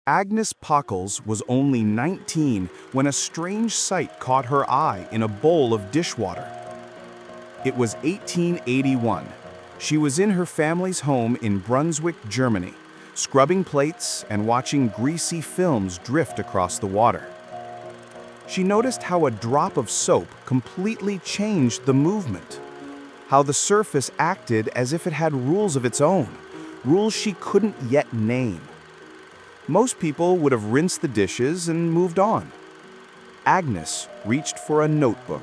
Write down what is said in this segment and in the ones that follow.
Agnes Pockels was only 19 when a strange sight caught her eye in a bowl of dishwater. It was 1881. She was in her family's home in Brunswick, Germany, scrubbing plates and watching greasy films drift across the water. She noticed how a drop of soap completely changed the movement, how the surface acted as if it had rules of its own, rules she couldn't yet name. Most people would have rinsed the dishes and moved on. Agnes reached for a notebook.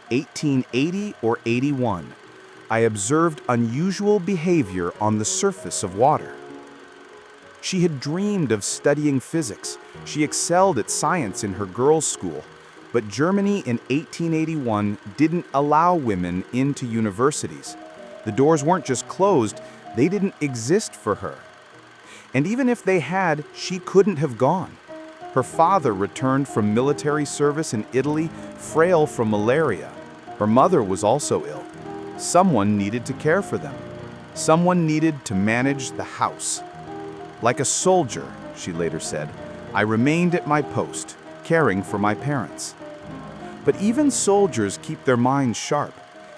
1880 or 81, I observed unusual behavior on the surface of water. She had dreamed of studying physics. She excelled at science in her girls' school, but Germany in 1881 didn't allow women into universities. The doors weren't just closed, they didn't exist for her. And even if they had, she couldn't have gone. Her father returned from military service in Italy, frail from malaria. Her mother was also ill. Someone needed to care for them. Someone needed to manage the house. Like a soldier, she later said, I remained at my post, caring for my parents. But even soldiers keep their minds sharp,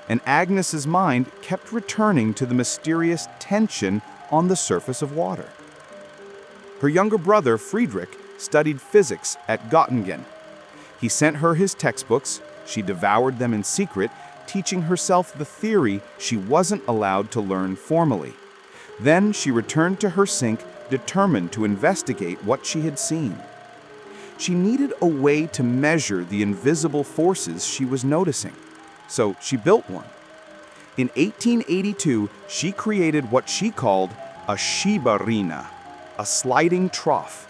and Agnes's mind kept returning to the mysterious tension on the surface of water. Her younger brother, Friedrich, studied physics at Göttingen. He sent her his textbooks. She devoured them in secret, teaching herself the theory she wasn't allowed to learn formally. Then she returned to her sink, determined to investigate what she had seen. She needed a way to measure the invisible forces she was noticing, so she built one. In 1882, she created what she called a Schieberrinne, a sliding trough.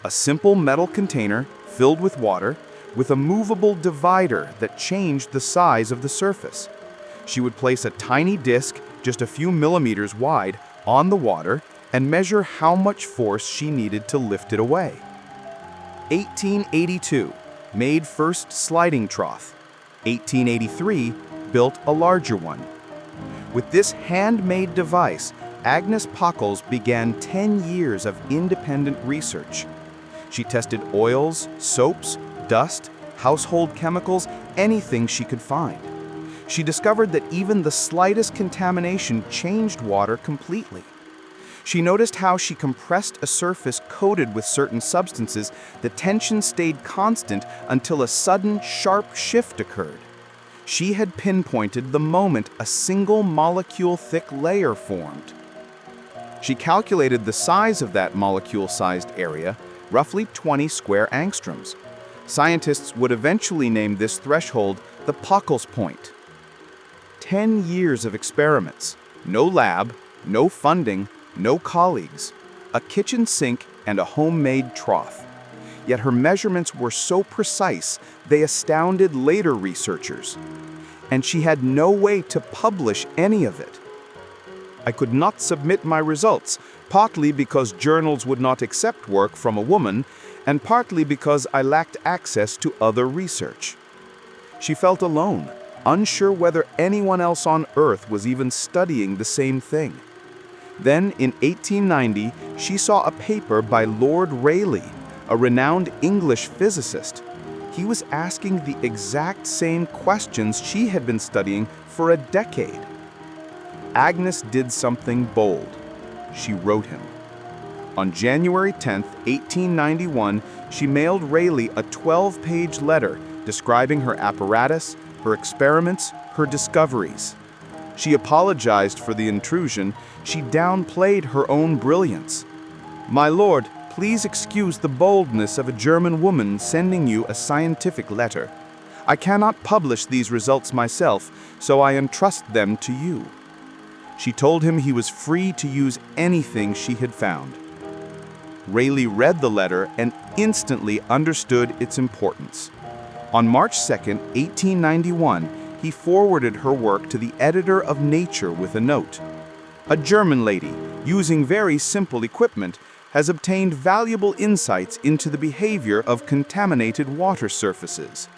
A simple metal container filled with water with a movable divider that changed the size of the surface. She would place a tiny disc, just a few millimeters wide, on the water and measure how much force she needed to lift it away. 1882, made first sliding trough. 1883, built a larger one. With this handmade device, Agnes Pockels began 10 years of independent research. She tested oils, soaps, dust, household chemicals, anything she could find. She discovered that even the slightest contamination changed water completely. She noticed how she compressed a surface coated with certain substances, the tension stayed constant until a sudden, sharp shift occurred. She had pinpointed the moment a single molecule-thick layer formed. She calculated the size of that molecule-sized area, roughly 20 square angstroms. Scientists would eventually name this threshold the Pockels Point. 10 years of experiments, no lab, no funding, no colleagues, a kitchen sink and a homemade trough. Yet her measurements were so precise, they astounded later researchers. And she had no way to publish any of it. I could not submit my results, partly because journals would not accept work from a woman, and partly because I lacked access to other research. She felt alone, unsure whether anyone else on Earth was even studying the same thing. Then, in 1890, she saw a paper by Lord Rayleigh, a renowned English physicist. He was asking the exact same questions she had been studying for a decade. Agnes did something bold. She wrote him. On January 10, 1891, she mailed Rayleigh a 12-page letter describing her apparatus, her experiments, her discoveries. She apologized for the intrusion. She downplayed her own brilliance. My lord, please excuse the boldness of a German woman sending you a scientific letter. I cannot publish these results myself, so I entrust them to you. She told him he was free to use anything she had found. Rayleigh read the letter and instantly understood its importance. On March 2, 1891, he forwarded her work to the editor of Nature with a note. A German lady, using very simple equipment, has obtained valuable insights into the behavior of contaminated water surfaces.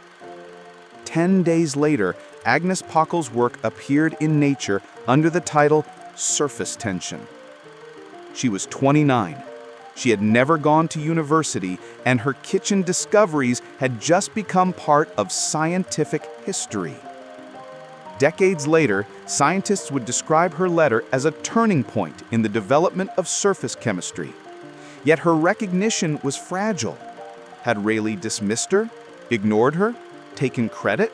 10 days later, Agnes Pockels' work appeared in Nature under the title Surface Tension. She was 29. She had never gone to university, and her kitchen discoveries had just become part of scientific history. Decades later, scientists would describe her letter as a turning point in the development of surface chemistry. Yet her recognition was fragile. Had Rayleigh dismissed her, ignored her, taken credit?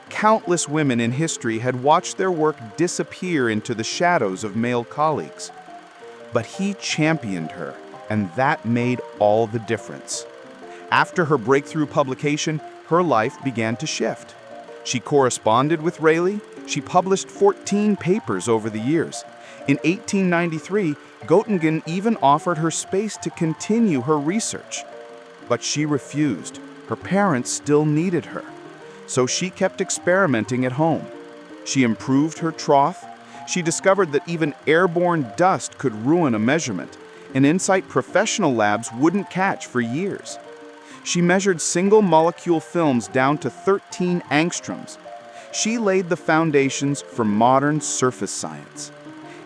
Countless women in history had watched their work disappear into the shadows of male colleagues. But he championed her, and that made all the difference. After her breakthrough publication, her life began to shift. She corresponded with Rayleigh. She published 14 papers over the years. In 1893, Göttingen even offered her space to continue her research. But she refused. Her parents still needed her. So she kept experimenting at home. She improved her trough. She discovered that even airborne dust could ruin a measurement, an insight professional labs wouldn't catch for years. She measured single molecule films down to 13 angstroms. She laid the foundations for modern surface science.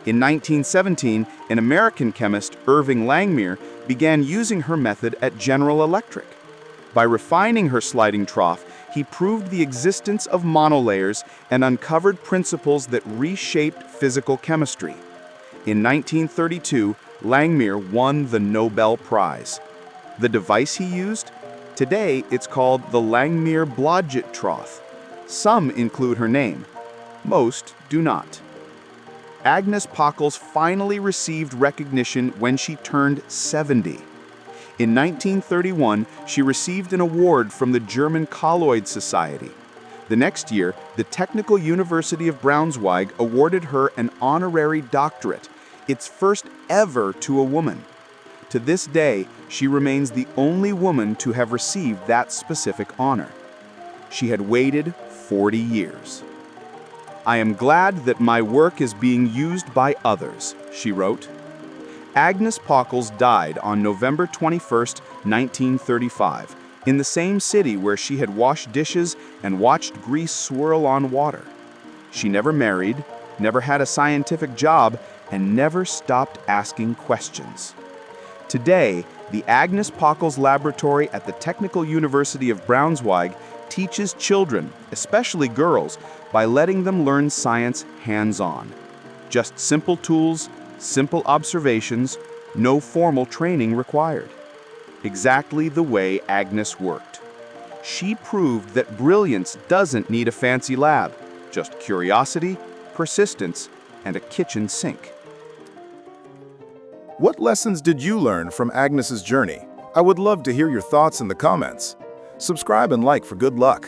In 1917, an American chemist, Irving Langmuir, began using her method at General Electric. By refining her sliding trough, he proved the existence of monolayers and uncovered principles that reshaped physical chemistry. In 1932, Langmuir won the Nobel Prize. The device he used? Today, it's called the Langmuir-Blodgett trough. Some include her name. Most do not. Agnes Pockels finally received recognition when she turned 70. In 1931, she received an award from the German Colloid Society. The next year, the Technical University of Braunschweig awarded her an honorary doctorate, its first ever to a woman. To this day, she remains the only woman to have received that specific honor. She had waited 40 years. "I am glad that my work is being used by others," she wrote. Agnes Pockels died on November 21, 1935, in the same city where she had washed dishes and watched grease swirl on water. She never married, never had a scientific job, and never stopped asking questions. Today, the Agnes Pockels Laboratory at the Technical University of Braunschweig teaches children, especially girls, by letting them learn science hands-on. Just simple tools, simple observations, no formal training required. Exactly the way Agnes worked. She proved that brilliance doesn't need a fancy lab, just curiosity, persistence, and a kitchen sink. What lessons did you learn from Agnes's journey? I would love to hear your thoughts in the comments. Subscribe and like for good luck.